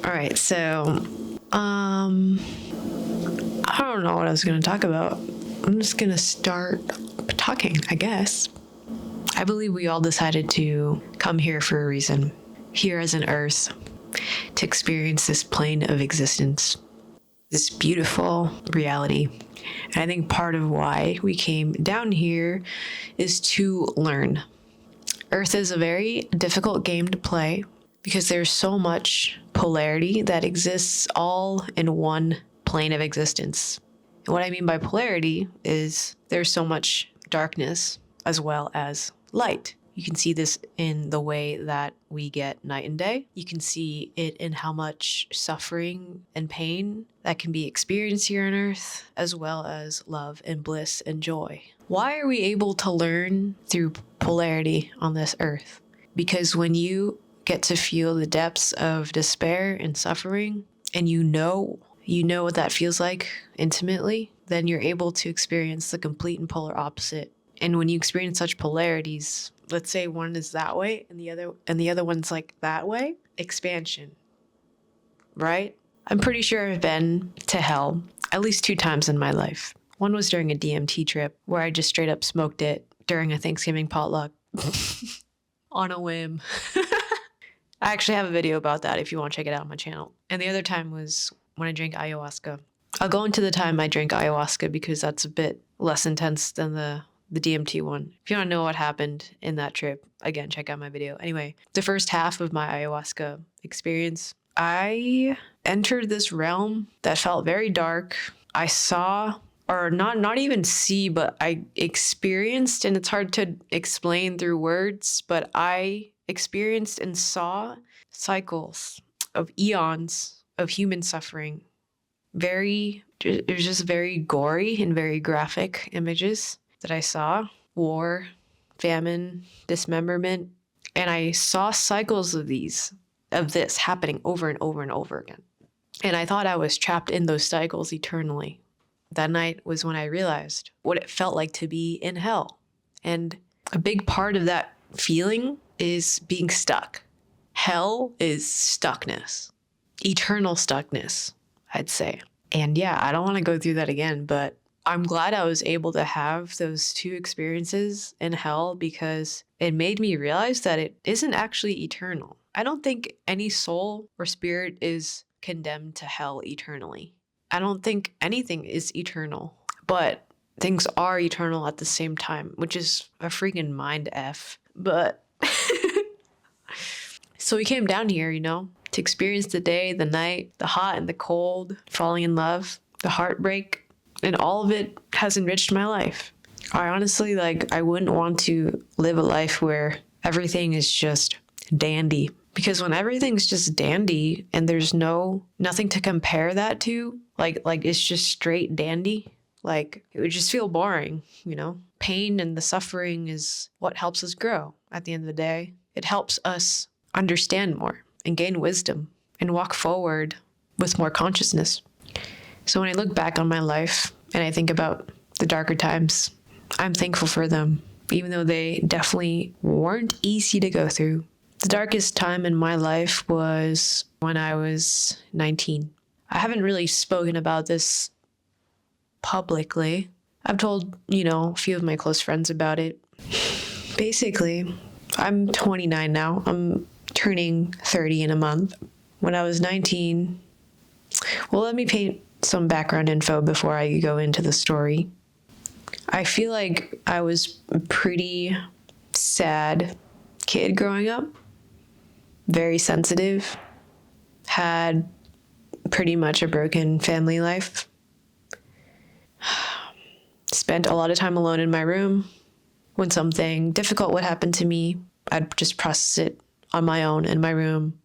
All right, so I don't know what I was going to talk about. I'm just going to start talking, I guess. I believe we all decided to come here for a reason, here as an earth, to experience this plane of existence, this beautiful reality. And I think part of why we came down here is to learn. Earth is a very difficult game to play because there's so much polarity that exists all in one plane of existence. And what I mean by polarity is there's so much darkness as well as light. You can see this in the way that we get night and day. You can see it in how much suffering and pain that can be experienced here on Earth, as well as love and bliss and joy. Why are we able to learn through polarity on this Earth? Because when you get to feel the depths of despair and suffering, and you know what that feels like intimately, then you're able to experience the complete and polar opposite. And when you experience such polarities, let's say one is that way and the other one's like that way, expansion, right? I'm pretty sure I've been to hell at least 2 times in my life. One was during a DMT trip where I just straight up smoked it during a Thanksgiving potluck on a whim. I actually have a video about that if you want to check it out on my channel. And the other time was when I drank ayahuasca. I'll go into the time I drank ayahuasca because that's a bit less intense than the DMT one. If you want to know what happened in that trip, again, check out my video. Anyway, the first half of my ayahuasca experience, I entered this realm that felt very dark. I saw, or not even see, but I experienced, and it's hard to explain through words, but I experienced and saw cycles of eons of human suffering. It was just very gory and very graphic images that I saw. War, famine, dismemberment. And I saw cycles of this happening over and over and over again. And I thought I was trapped in those cycles eternally. That night was when I realized what it felt like to be in hell. And a big part of that feeling is being stuck. Hell is stuckness. Eternal stuckness, I'd say. And yeah, I don't want to go through that again, but I'm glad I was able to have those 2 experiences in hell because it made me realize that it isn't actually eternal. I don't think any soul or spirit is condemned to hell eternally. I don't think anything is eternal, but things are eternal at the same time, which is a freaking mind F. But so we came down here, to experience the day, the night, the hot and the cold, falling in love, the heartbreak. And all of it has enriched my life. I honestly, I wouldn't want to live a life where everything is just dandy. Because when everything's just dandy and there's nothing to compare that to, like it's just straight dandy, it would just feel boring, Pain and the suffering is what helps us grow at the end of the day. It helps us understand more and gain wisdom and walk forward with more consciousness. So when I look back on my life and I think about the darker times, I'm thankful for them, even though they definitely weren't easy to go through. The darkest time in my life was when I was 19. I haven't really spoken about this publicly. I've told, a few of my close friends about it. Basically, I'm 29 now. I'm turning 30 in a month. When I was 19, well, let me paint some background info before I go into the story. I feel like I was a pretty sad kid growing up, very sensitive, had pretty much a broken family life, spent a lot of time alone in my room. When something difficult would happen to me, I'd just process it on my own in my room.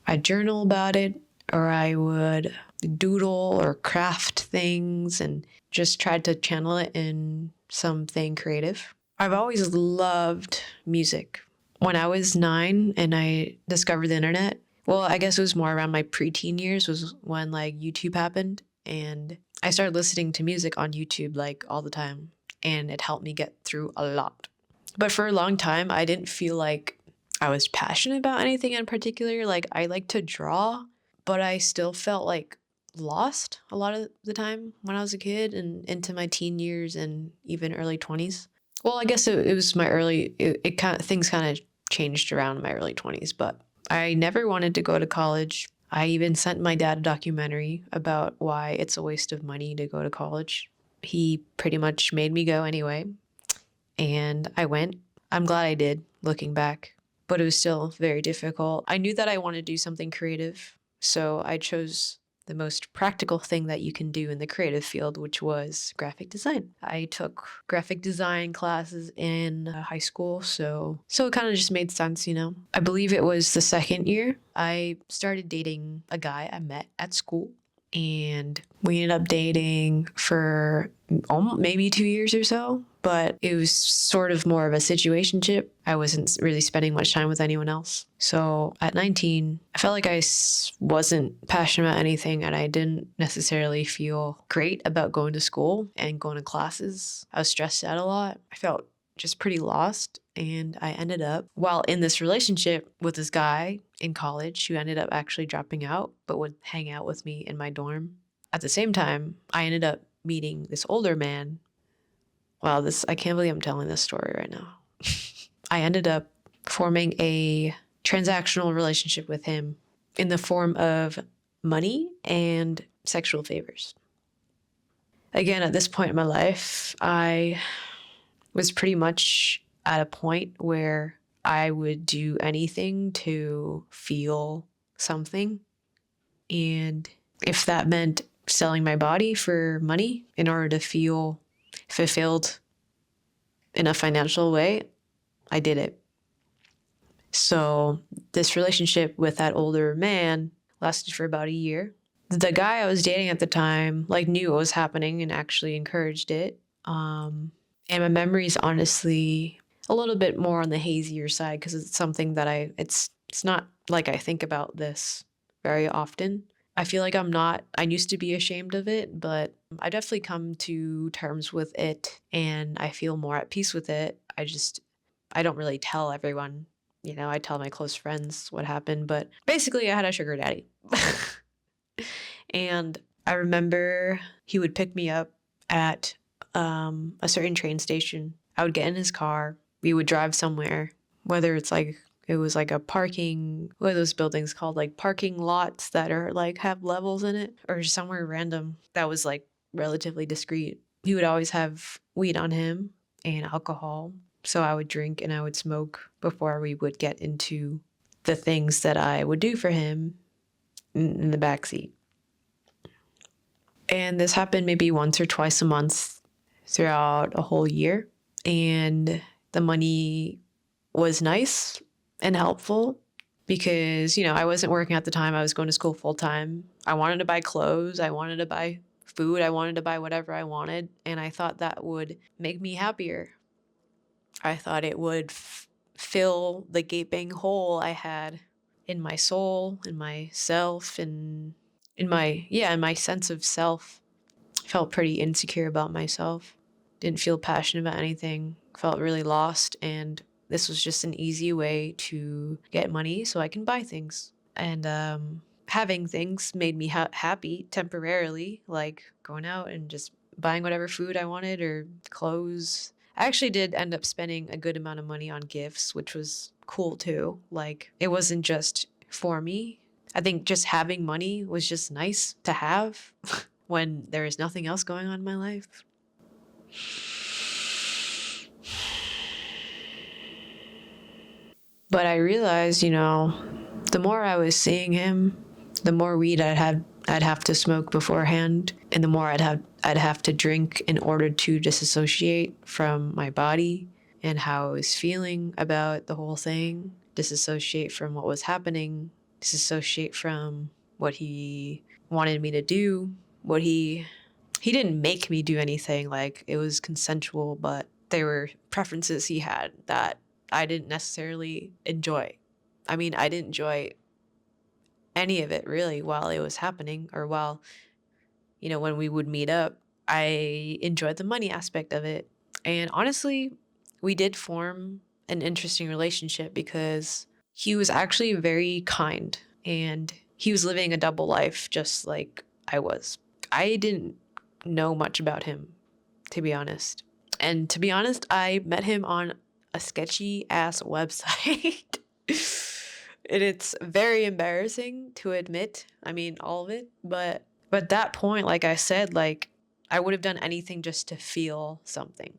I'd journal about it, or I would doodle or craft things and just tried to channel it in something creative. I've always loved music. When I was 9 and I discovered the internet, well, I guess it was more around my preteen years was when YouTube happened, and I started listening to music on YouTube all the time, and it helped me get through a lot. But for a long time, I didn't feel like I was passionate about anything in particular. I like to draw, but I still felt like lost a lot of the time when I was a kid and into my teen years and even early 20s. Well, I guess it was my it kind of, things kind of changed around in my early 20s, but I never wanted to go to college. I even sent my dad a documentary about why it's a waste of money to go to college. He pretty much made me go anyway, and I went. I'm glad I did, looking back, but it was still very difficult. I knew that I wanted to do something creative, so I chose the most practical thing that you can do in the creative field, which was graphic design. I took graphic design classes in high school, so it kind of just made sense, you know. I believe it was the second year I started dating a guy I met at school, and we ended up dating for maybe 2 years or so, but it was sort of more of a situationship. I wasn't really spending much time with anyone else. So at 19, I felt like I wasn't passionate about anything, and I didn't necessarily feel great about going to school and going to classes. I was stressed out a lot. I felt just pretty lost. And I ended up, while in this relationship with this guy in college who ended up actually dropping out, but would hang out with me in my dorm. At the same time, I ended up meeting this older man. Wow, I can't believe I'm telling this story right now. I ended up forming a transactional relationship with him in the form of money and sexual favors. Again, at this point in my life, I was pretty much at a point where I would do anything to feel something. And if that meant selling my body for money in order to feel fulfilled in a financial way, I did it. So this relationship with that older man lasted for about a year. The guy I was dating at the time knew what was happening and actually encouraged it. And my memory is honestly a little bit more on the hazier side because it's something that it's not like I think about this very often. I feel like I used to be ashamed of it, but I definitely come to terms with it and I feel more at peace with it. I don't really tell everyone, I tell my close friends what happened, but basically I had a sugar daddy. And I remember he would pick me up at a certain train station. I would get in his car. We would drive somewhere, whether it was like a parking, what are those buildings called? Like parking lots that are have levels in it, or just somewhere random that was relatively discreet. He would always have weed on him and alcohol. So I would drink and I would smoke before we would get into the things that I would do for him in the backseat. And this happened maybe once or twice a month throughout a whole year. And the money was nice and helpful because, I wasn't working at the time. I was going to school full time. I wanted to buy clothes. I wanted to buy food. I wanted to buy whatever I wanted. And I thought that would make me happier. I thought it would fill the gaping hole I had in my soul, in myself, and in my sense of self. I felt pretty insecure about myself. Didn't feel passionate about anything. Felt really lost, and this was just an easy way to get money so I can buy things. And having things made me happy temporarily, like going out and just buying whatever food I wanted or clothes. I actually did end up spending a good amount of money on gifts, which was cool too. It wasn't just for me. I think just having money was just nice to have when there is nothing else going on in my life. But I realized, the more I was seeing him, the more weed I'd have to smoke beforehand, and the more I'd have to drink in order to disassociate from my body and how I was feeling about the whole thing, disassociate from what was happening, disassociate from what he wanted me to do, what he didn't make me do anything. It was consensual, but there were preferences he had that I didn't necessarily enjoy. I mean, I didn't enjoy any of it really while it was happening, or while, when we would meet up. I enjoyed the money aspect of it. And honestly, we did form an interesting relationship because he was actually very kind and he was living a double life just like I was. I didn't know much about him, to be honest. And to be honest, I met him on a sketchy ass website. And it's very embarrassing to admit. I mean, all of it. But at that point, like I said, like I would have done anything just to feel something.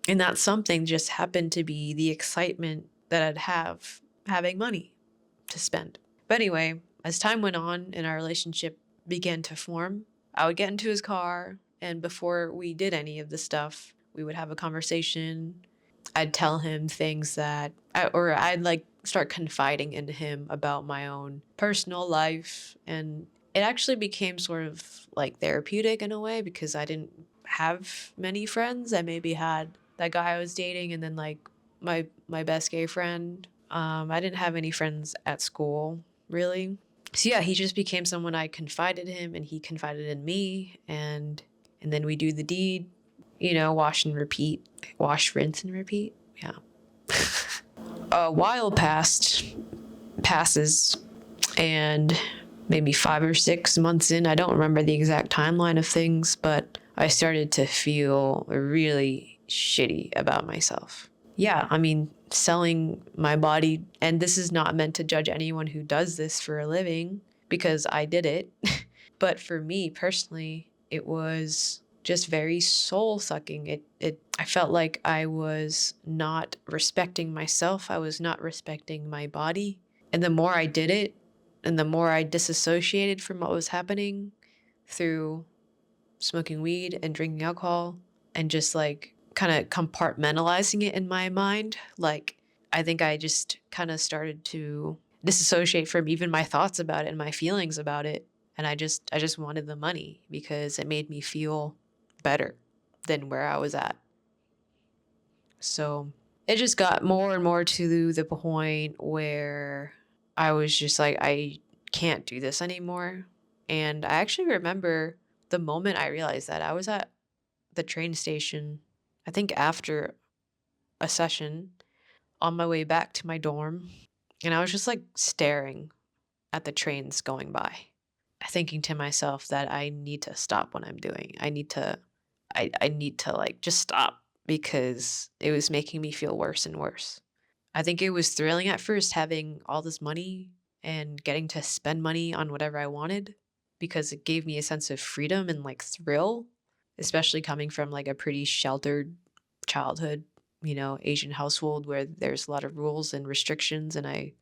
And that something just happened to be the excitement that I'd have having money to spend. But anyway, as time went on and our relationship began to form, I would get into his car, and before we did any of the stuff, we would have a conversation. I'd tell him things or I'd like start confiding in him about my own personal life. And it actually became sort of like therapeutic in a way, because I didn't have many friends. I maybe had that guy I was dating, and then like my best gay friend. I didn't have any friends at school, really. So yeah, he just became someone I confided in him, and he confided in me, and then we do the deed, wash and repeat, wash, rinse and repeat. Yeah. A while passes, and maybe 5 or 6 months in, I don't remember the exact timeline of things, but I started to feel really shitty about myself. Yeah, I mean, selling my body, and this is not meant to judge anyone who does this for a living, because I did it. But for me personally, it was just very soul sucking. I felt like I was not respecting myself. I was not respecting my body. And the more I did it, and the more I disassociated from what was happening through smoking weed and drinking alcohol, and just like kind of compartmentalizing it in my mind, like I think I just kind of started to disassociate from even my thoughts about it and my feelings about it. And I just wanted the money because it made me feel better than where I was at. So it just got more and more to the point where I was just like, I can't do this anymore. And I actually remember the moment I realized that. I was at the train station, I think after a session, on my way back to my dorm. And I was just like staring at the trains going by, thinking to myself that I need to stop what I'm doing. I need to like just stop, because it was making me feel worse and worse. I think it was thrilling at first having all this money and getting to spend money on whatever I wanted, because it gave me a sense of freedom and like thrill, especially coming from like a pretty sheltered childhood, Asian household where there's a lot of rules and restrictions. And I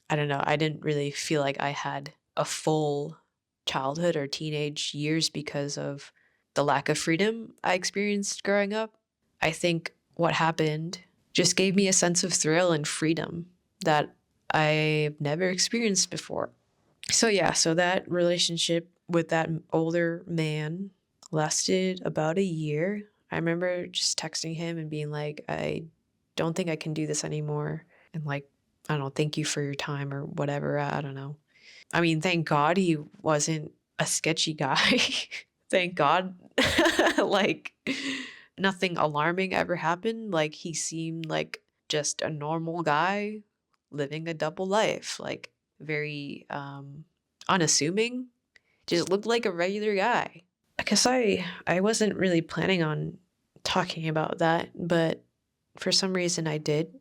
don't know, I didn't really feel like I had a full childhood or teenage years because of the lack of freedom I experienced growing up. I think what happened just gave me a sense of thrill and freedom that I've never experienced before. So yeah, so that relationship with that older man lasted about a year. I remember just texting him and being like, I don't think I can do this anymore. And like, I don't know, thank you for your time or whatever. I don't know. I mean, thank God he wasn't a sketchy guy. Thank God. Like, nothing alarming ever happened. Like, he seemed like just a normal guy living a double life, like very unassuming. Just looked like a regular guy. I guess I wasn't really planning on talking about that, but for some reason I did.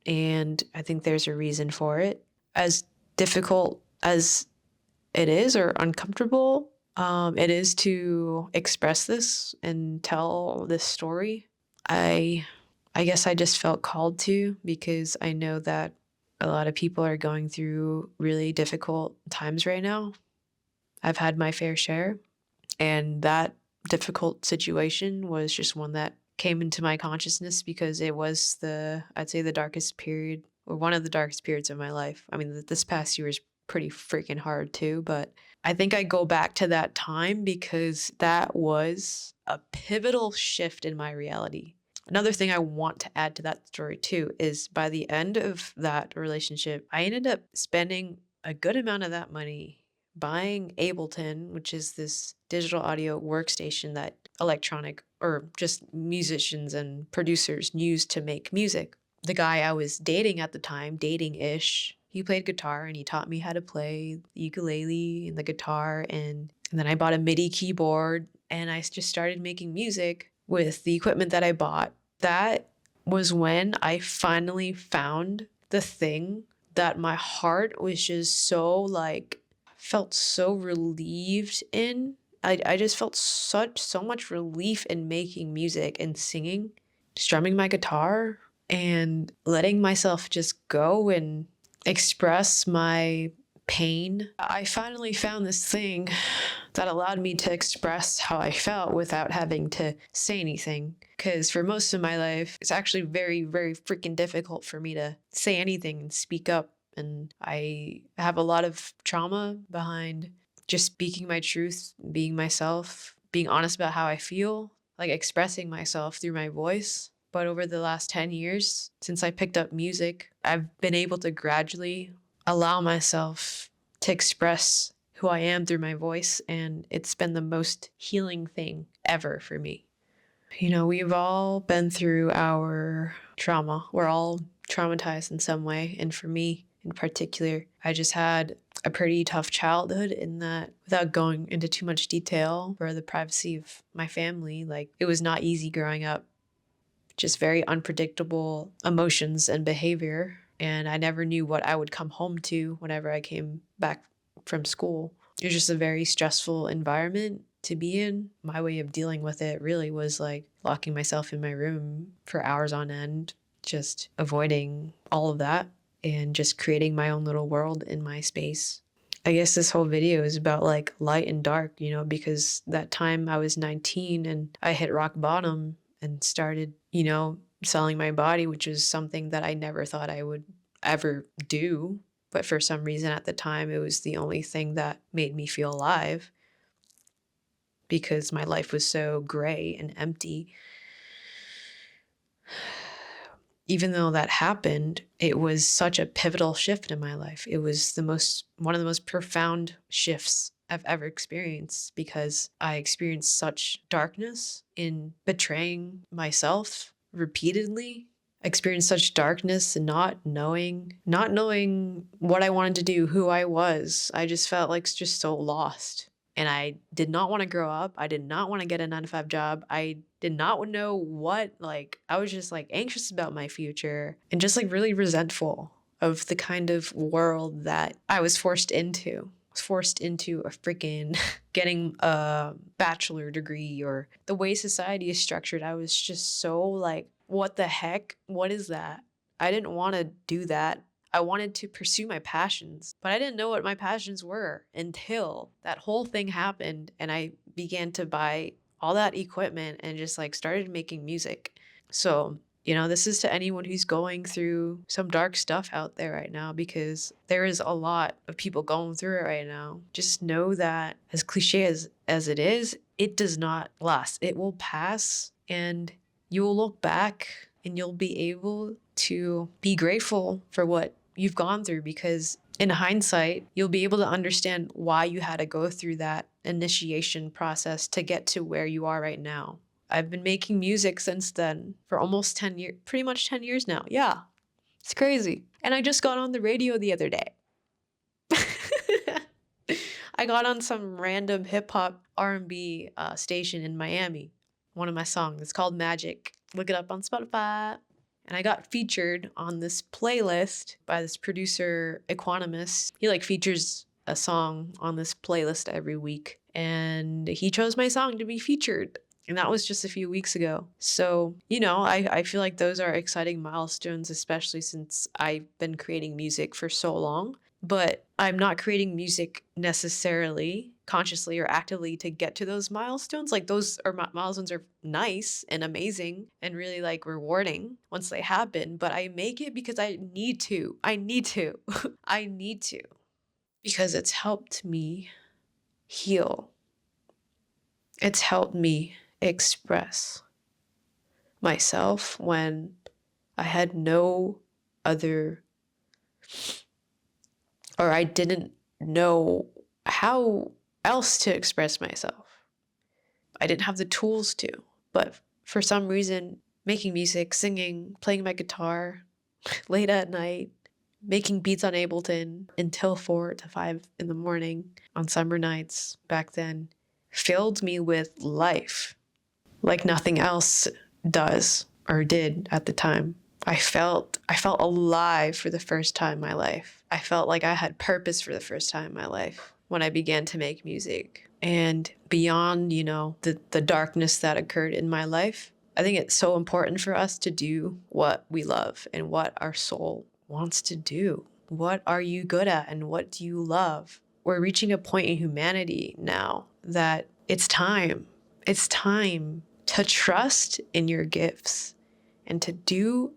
And I think there's a reason for it. As difficult as it is, or uncomfortable it is to express this and tell this story, I guess I just felt called to, because I know that a lot of people are going through really difficult times right now. I've had my fair share, and that difficult situation was just one that came into my consciousness because it was I'd say the darkest period, or one of the darkest periods of my life. I mean, this past year is pretty freaking hard too, but I think I go back to that time because that was a pivotal shift in my reality. Another thing I want to add to that story too is by the end of that relationship, I ended up spending a good amount of that money buying Ableton, which is this digital audio workstation that electronic or just musicians and producers use to make music. The guy I was dating at the time, dating-ish, He played guitar and he taught me how to play the ukulele and the guitar. And then I bought a MIDI keyboard and I just started making music with the equipment that I bought. That was when I finally found the thing that my heart was just so like, felt so relieved in. I just felt so much relief in making music and singing, strumming my guitar and letting myself just go and express my pain. I finally found this thing that allowed me to express how I felt without having to say anything. Because for most of my life, it's actually very, very freaking difficult for me to say anything and speak up. And I have a lot of trauma behind just speaking my truth, being myself, being honest about how I feel, like expressing myself through my voice. But over the last 10 years, since I picked up music, I've been able to gradually allow myself to express who I am through my voice. And it's been the most healing thing ever for me. You know, we've all been through our trauma. We're all traumatized in some way. And for me in particular, I just had a pretty tough childhood in that, without going into too much detail for the privacy of my family, like it was not easy growing up. Just very unpredictable emotions and behavior. And I never knew what I would come home to whenever I came back from school. It was just a very stressful environment to be in. My way of dealing with it really was like locking myself in my room for hours on end, just avoiding all of that and just creating my own little world in my space. I guess this whole video is about like light and dark, you know, because that time I was 19 and I hit rock bottom and started, you know, selling my body, which is something that I never thought I would ever do. But for some reason at the time, it was the only thing that made me feel alive because my life was so gray and empty. Even though that happened, it was such a pivotal shift in my life. It was one of the most profound shifts I've ever experienced because I experienced such darkness in betraying myself repeatedly. I experienced such darkness and not knowing what I wanted to do, who I was. I just felt like just so lost. And I did not want to grow up. I did not want to get a 9-to-5 job. I did not know what, like, I was just like anxious about my future and just like really resentful of the kind of world that I was forced into. I was forced into a freaking getting a bachelor degree or the way society is structured. I was just so like, what the heck? What is that? I didn't want to do that. I wanted to pursue my passions, but I didn't know what my passions were until that whole thing happened and I began to buy all that equipment and just like started making music. So, you know, this is to anyone who's going through some dark stuff out there right now, because there is a lot of people going through it right now. Just know that as cliche as it is, it does not last. It will pass and you will look back and you'll be able to be grateful for what you've gone through, because in hindsight, you'll be able to understand why you had to go through that initiation process to get to where you are right now. I've been making music since then for almost 10 years, pretty much 10 years now. Yeah, it's crazy. And I just got on the radio the other day. I got on some random hip hop R&B station in Miami. One of my songs, it's called Magic. Look it up on Spotify. And I got featured on this playlist by this producer, Equanimous. He like features a song on this playlist every week. And he chose my song to be featured. And that was just a few weeks ago. So, you know, I feel like those are exciting milestones, especially since I've been creating music for so long. But I'm not creating music necessarily consciously or actively to get to those milestones. Like those are milestones are nice and amazing and really like rewarding once they happen. But I make it because I need to. I need to. I need to. Because it's helped me heal. It's helped me express myself when I had no other, or I didn't know how else to express myself. I didn't have the tools to, but for some reason, making music, singing, playing my guitar late at night, making beats on Ableton until 4 to 5 in the morning on summer nights back then filled me with life like nothing else does or did at the time. I felt alive for the first time in my life. I felt like I had purpose for the first time in my life when I began to make music. And beyond, the darkness that occurred in my life, I think it's so important for us to do what we love and what our soul wants to do. What are you good at and what do you love? We're reaching a point in humanity now that it's time. It's time to trust in your gifts and to do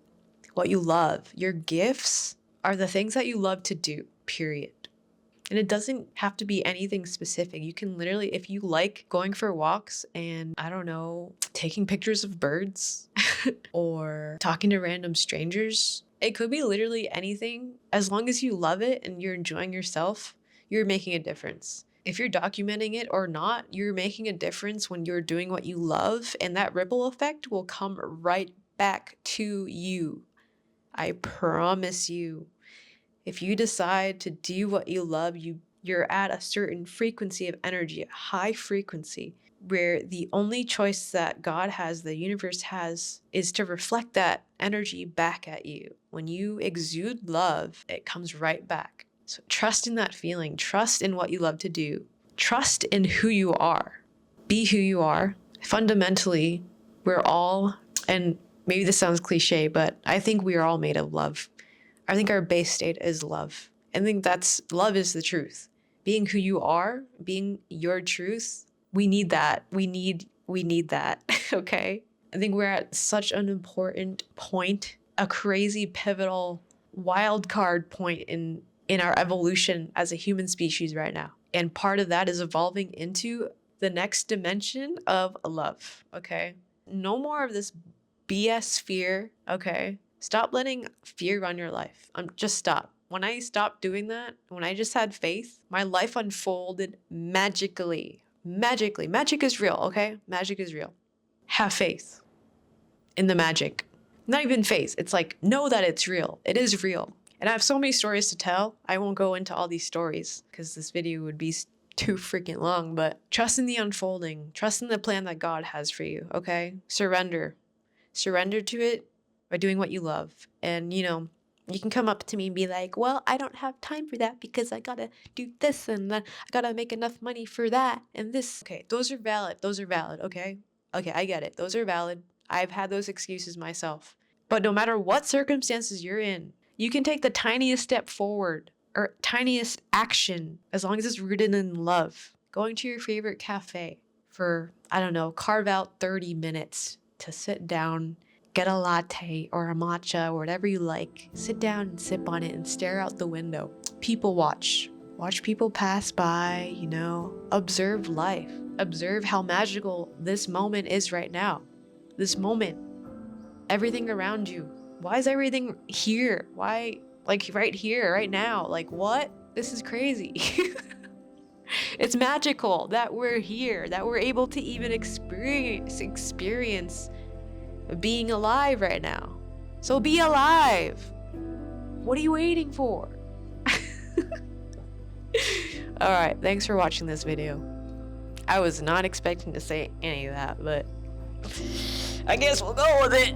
what you love. Your gifts are the things that you love to do, period. And it doesn't have to be anything specific. You can literally, if you like going for walks and, I don't know, taking pictures of birds or talking to random strangers, it could be literally anything. As long as you love it and you're enjoying yourself, you're making a difference. If you're documenting it or not, you're making a difference when you're doing what you love, and that ripple effect will come right back to you. I promise you. If you decide to do what you love, you're at a certain frequency of energy, a high frequency, where the only choice that God has, the universe has, is to reflect that energy back at you. When you exude love, it comes right back. So trust in that feeling. Trust in what you love to do. Trust in who you are. Be who you are. Fundamentally, we're all, and maybe this sounds cliche, but I think we are all made of love. I think our base state is love. I think love is the truth. Being who you are, being your truth, we need that. We need that, okay? I think we're at such an important point, a crazy, pivotal, wild card point in our evolution as a human species right now. And part of that is evolving into the next dimension of love, okay? No more of this BS fear, okay? Stop letting fear run your life. Just stop. When I stopped doing that, when I just had faith, my life unfolded magically. Magically. Magic is real, okay? Magic is real. Have faith in the magic. Not even faith. It's like, know that it's real. It is real. And I have so many stories to tell. I won't go into all these stories because this video would be too freaking long, but trust in the unfolding. Trust in the plan that God has for you, okay? Surrender. Surrender to it by doing what you love. And, you can come up to me and be like, well, I don't have time for that because I gotta do this and then I gotta make enough money for that and this. Okay, those are valid, okay? Okay, I get it. Those are valid. I've had those excuses myself. But no matter what circumstances you're in, you can take the tiniest step forward or tiniest action as long as it's rooted in love. Going to your favorite cafe for, I don't know, carve out 30 minutes to sit down, get a latte or a matcha or whatever you like. Sit down and sip on it and stare out the window. People watch. Watch people pass by, observe life. Observe how magical this moment is right now. This moment. Everything around you. Why is everything here? Why, right here, right now? What? This is crazy. It's magical that we're here, that we're able to even experience being alive right now. So be alive. What are you waiting for? All right, thanks for watching this video. I was not expecting to say any of that, but I guess we'll go with it.